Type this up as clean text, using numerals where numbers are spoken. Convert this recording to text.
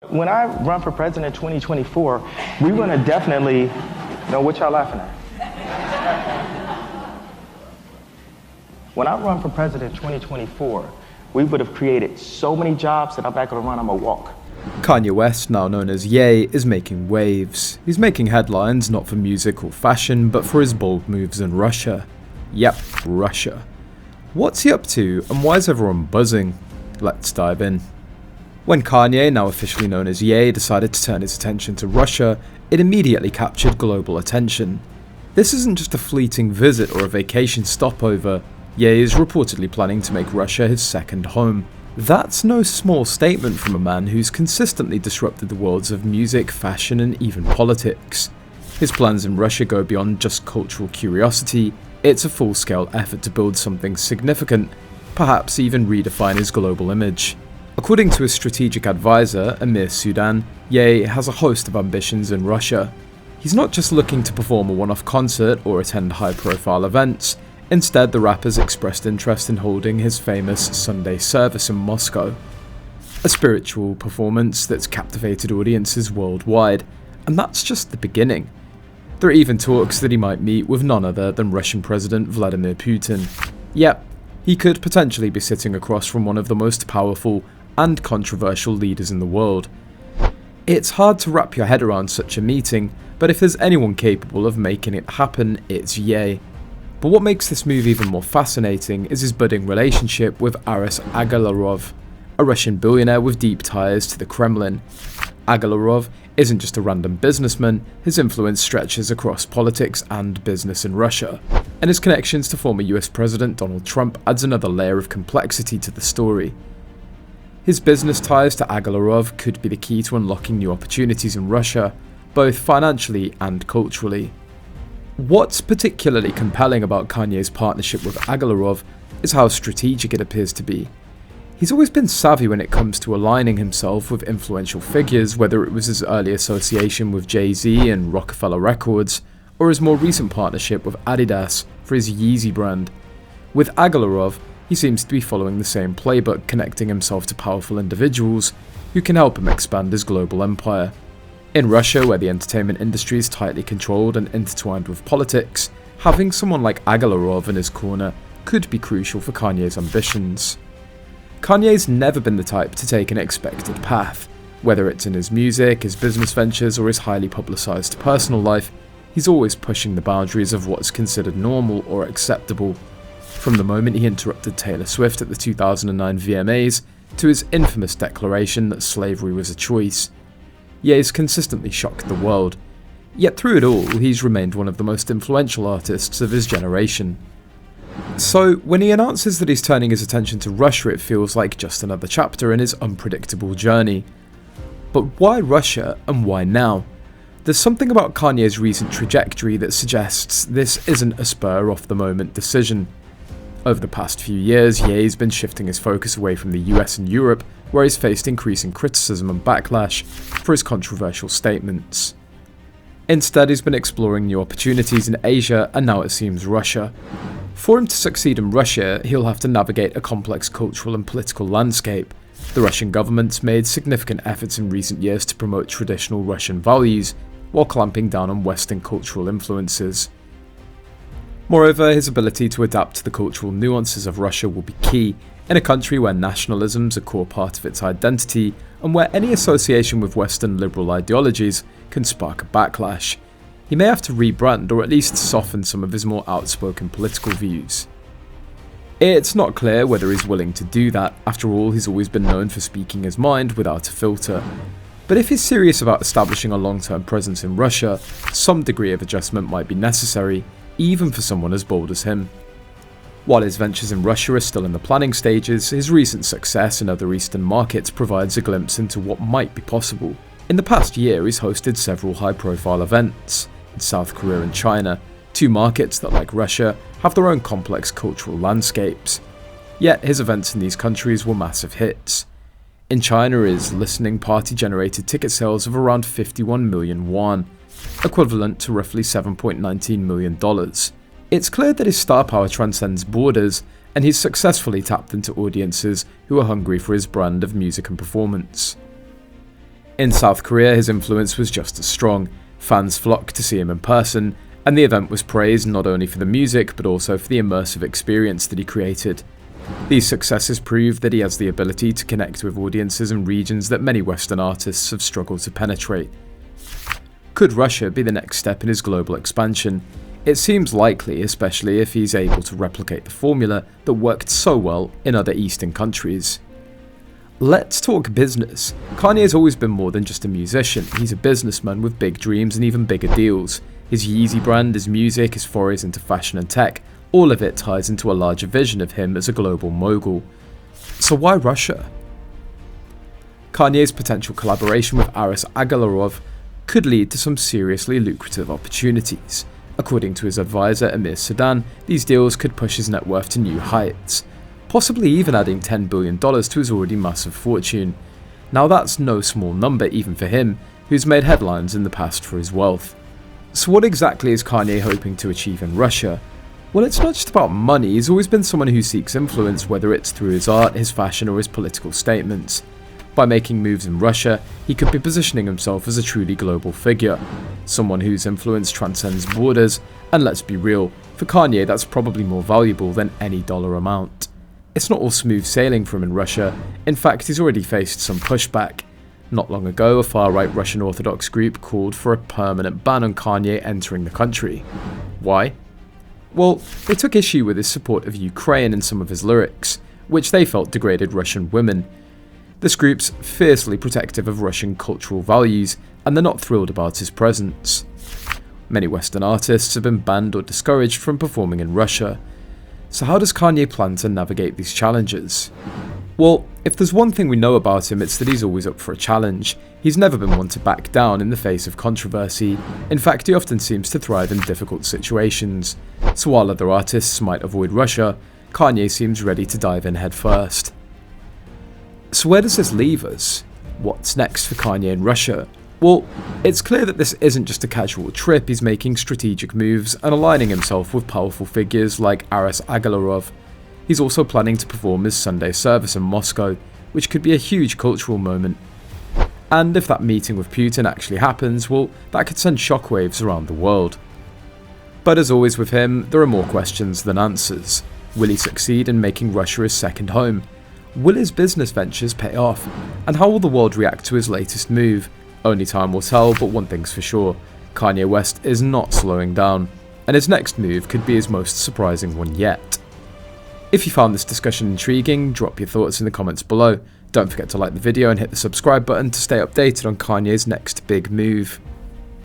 When I run for president in 2024, we're going to definitely know what y'all laughing at. When I run for president in 2024, we would have created so many jobs that I'm not going to run, I'm going to walk. Kanye West, now known as Ye, is making waves. He's making headlines not for music or fashion, but for his bold moves in Russia. Yep, Russia. What's he up to, and why is everyone buzzing? Let's dive in. When Kanye, now officially known as Ye, decided to turn his attention to Russia, it immediately captured global attention. This isn't just a fleeting visit or a vacation stopover. Ye is reportedly planning to make Russia his second home. That's no small statement from a man who's consistently disrupted the worlds of music, fashion, and even politics. His plans in Russia go beyond just cultural curiosity. It's a full-scale effort to build something significant, perhaps even redefine his global image. According to his strategic advisor, Amir Sudan, Ye has a host of ambitions in Russia. He's not just looking to perform a one-off concert or attend high-profile events. Instead, the rapper's expressed interest in holding his famous Sunday service in Moscow, a spiritual performance that's captivated audiences worldwide, and that's just the beginning. There are even talks that he might meet with none other than Russian President Vladimir Putin. Yep, he could potentially be sitting across from one of the most powerful and controversial leaders in the world. It's hard to wrap your head around such a meeting, but if there's anyone capable of making it happen, it's Ye. But what makes this move even more fascinating is his budding relationship with Aris Agalarov, a Russian billionaire with deep ties to the Kremlin. Agalarov isn't just a random businessman, his influence stretches across politics and business in Russia, and his connections to former US President Donald Trump adds another layer of complexity to the story. His business ties to Agalarov could be the key to unlocking new opportunities in Russia, both financially and culturally. What's particularly compelling about Kanye's partnership with Agalarov is how strategic it appears to be. He's always been savvy when it comes to aligning himself with influential figures, whether it was his early association with Jay-Z and Rockefeller Records, or his more recent partnership with Adidas for his Yeezy brand. With Agalarov, he seems to be following the same playbook, connecting himself to powerful individuals who can help him expand his global empire. In Russia, where the entertainment industry is tightly controlled and intertwined with politics, having someone like Agalarov in his corner could be crucial for Kanye's ambitions. Kanye's never been the type to take an expected path. Whether it's in his music, his business ventures, or his highly publicized personal life, he's always pushing the boundaries of what's considered normal or acceptable. From the moment he interrupted Taylor Swift at the 2009 VMAs, to his infamous declaration that slavery was a choice, Ye's consistently shocked the world. Yet through it all, he's remained one of the most influential artists of his generation. So, when he announces that he's turning his attention to Russia, it feels like just another chapter in his unpredictable journey. But why Russia, and why now? There's something about Kanye's recent trajectory that suggests this isn't a spur-off-the-moment decision. Over the past few years, Ye's been shifting his focus away from the US and Europe, where he's faced increasing criticism and backlash for his controversial statements. Instead, he's been exploring new opportunities in Asia, and now it seems Russia. For him to succeed in Russia, he'll have to navigate a complex cultural and political landscape. The Russian government's made significant efforts in recent years to promote traditional Russian values, while clamping down on Western cultural influences. Moreover, his ability to adapt to the cultural nuances of Russia will be key, in a country where nationalism's a core part of its identity, and where any association with Western liberal ideologies can spark a backlash. He may have to rebrand or at least soften some of his more outspoken political views. It's not clear whether he's willing to do that. After all, he's always been known for speaking his mind without a filter. But if he's serious about establishing a long-term presence in Russia, some degree of adjustment might be necessary, even for someone as bold as him. While his ventures in Russia are still in the planning stages, his recent success in other Eastern markets provides a glimpse into what might be possible. In the past year, he's hosted several high-profile events in South Korea and China, two markets that, like Russia, have their own complex cultural landscapes. Yet his events in these countries were massive hits. In China, his listening party generated ticket sales of around 51 million won, equivalent to roughly $7.19 million. It's clear that his star power transcends borders, and he's successfully tapped into audiences who are hungry for his brand of music and performance. In South Korea, his influence was just as strong. Fans flocked to see him in person, and the event was praised not only for the music but also for the immersive experience that he created. These successes prove that he has the ability to connect with audiences in regions that many Western artists have struggled to penetrate. Could Russia be the next step in his global expansion? It seems likely, especially if he's able to replicate the formula that worked so well in other Eastern countries. Let's talk business. Kanye has always been more than just a musician. He's a businessman with big dreams and even bigger deals. His Yeezy brand, his music, his forays into fashion and tech, all of it ties into a larger vision of him as a global mogul. So why Russia? Kanye's potential collaboration with Aras Agalarov could lead to some seriously lucrative opportunities. According to his advisor Amir Sudan, these deals could push his net worth to new heights, possibly even adding $10 billion to his already massive fortune. Now that's no small number even for him, who's made headlines in the past for his wealth. So what exactly is Kanye hoping to achieve in Russia? Well, it's not just about money. He's always been someone who seeks influence, whether it's through his art, his fashion, or his political statements. By making moves in Russia, he could be positioning himself as a truly global figure, someone whose influence transcends borders, and let's be real, for Kanye that's probably more valuable than any dollar amount. It's not all smooth sailing for him in Russia. In fact, he's already faced some pushback. Not long ago, a far-right Russian Orthodox group called for a permanent ban on Kanye entering the country. Why? Well, they took issue with his support of Ukraine in some of his lyrics, which they felt degraded Russian women. This group's fiercely protective of Russian cultural values, and they're not thrilled about his presence. Many Western artists have been banned or discouraged from performing in Russia. So how does Kanye plan to navigate these challenges? Well, if there's one thing we know about him, it's that he's always up for a challenge. He's never been one to back down in the face of controversy. In fact, he often seems to thrive in difficult situations. So while other artists might avoid Russia, Kanye seems ready to dive in headfirst. So where does this leave us? What's next for Kanye in Russia? Well, it's clear that this isn't just a casual trip. He's making strategic moves and aligning himself with powerful figures like Aras Agalarov. He's also planning to perform his Sunday service in Moscow, which could be a huge cultural moment. And if that meeting with Putin actually happens, well, that could send shockwaves around the world. But as always with him, there are more questions than answers. Will he succeed in making Russia his second home? Will his business ventures pay off? And how will the world react to his latest move? Only time will tell, but one thing's for sure, Kanye West is not slowing down, and his next move could be his most surprising one yet. If you found this discussion intriguing, drop your thoughts in the comments below. Don't forget to like the video and hit the subscribe button to stay updated on Kanye's next big move.